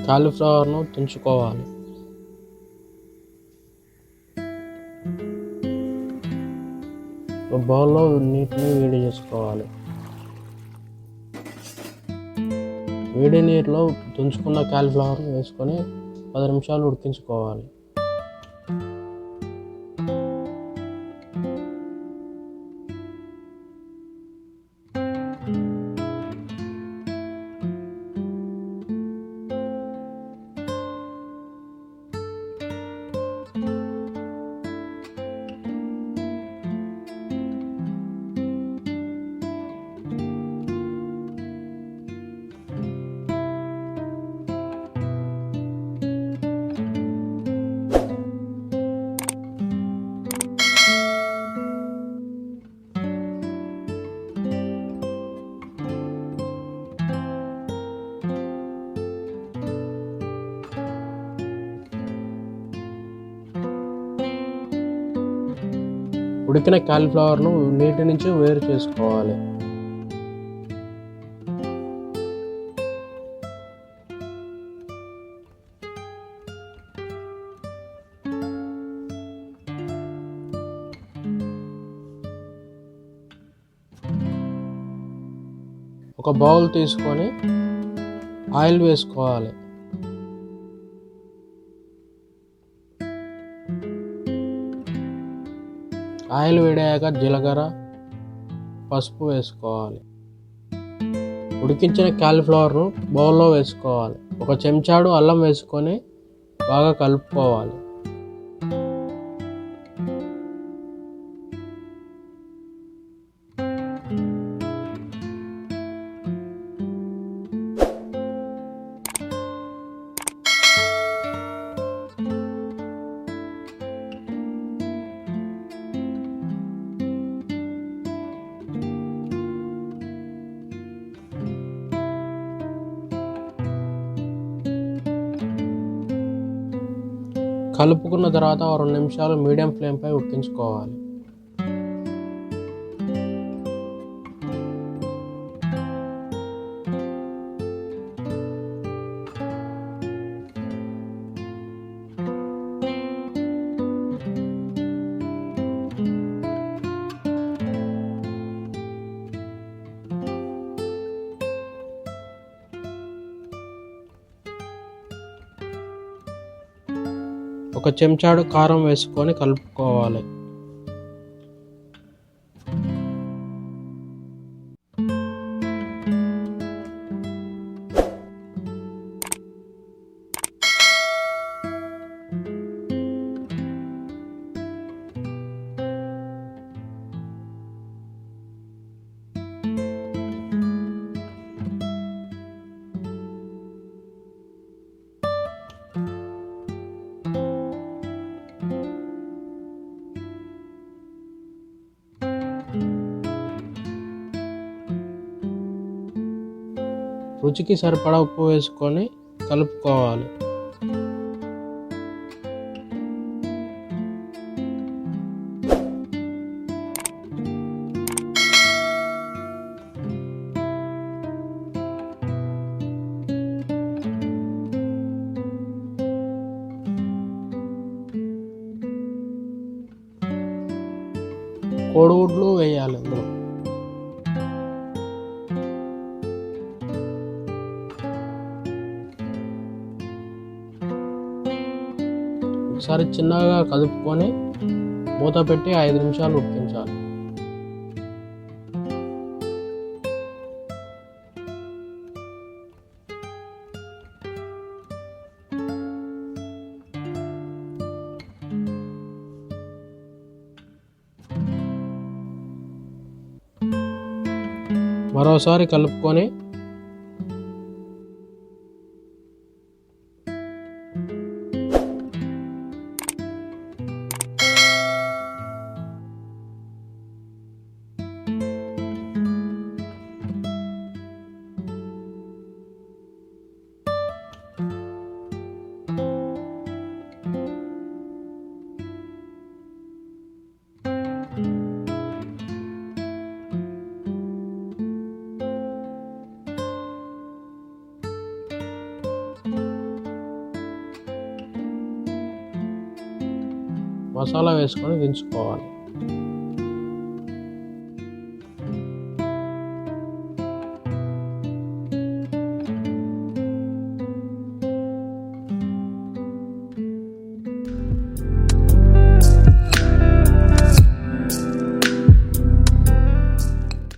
కాలీఫ్లవర్ను తుంచుకోవాలి. ఒక బౌల్లో నీటిని వేడి చేసుకోవాలి. వేడి నీటిలో తుంచుకున్న కాలీఫ్లవర్ను వేసుకొని 10 నిమిషాలు ఉడికించుకోవాలి. ఉడికిన కాలీఫ్లవర్ను నీటి నుంచి వేరు చేసుకోవాలి. ఒక బౌల్ తీసుకొని ఆయిల్ వేసుకోవాలి. ఆయిల్ వేడాక జీలకర్ర, పసుపు వేసుకోవాలి. ఉడికించిన కాలీఫ్లవర్ను బౌల్లో వేసుకోవాలి. ఒక చెంచాడు అల్లం వేసుకొని బాగా కలుపుకోవాలి. కలుపుకున్న తర్వాత 2 నిమిషాలు మీడియం ఫ్లేమ్పై ఉడికించుకోవాలి. ఒక చెంచాడు కారం వేసుకొని కలుపుకోవాలి. రుచికి సరిపడా ఉప్పు వేసుకొని కలుపుకోవాలి. కోడిగుడ్లు వేయాలి అందులో. ఒకసారి చిన్నగా కలుపుకొని మూత పెట్టి 5 నిమిషాలు ఉడికించాలి. మరోసారి కలుపుకొని మసాలా వేసుకొని దించుకోవాలి.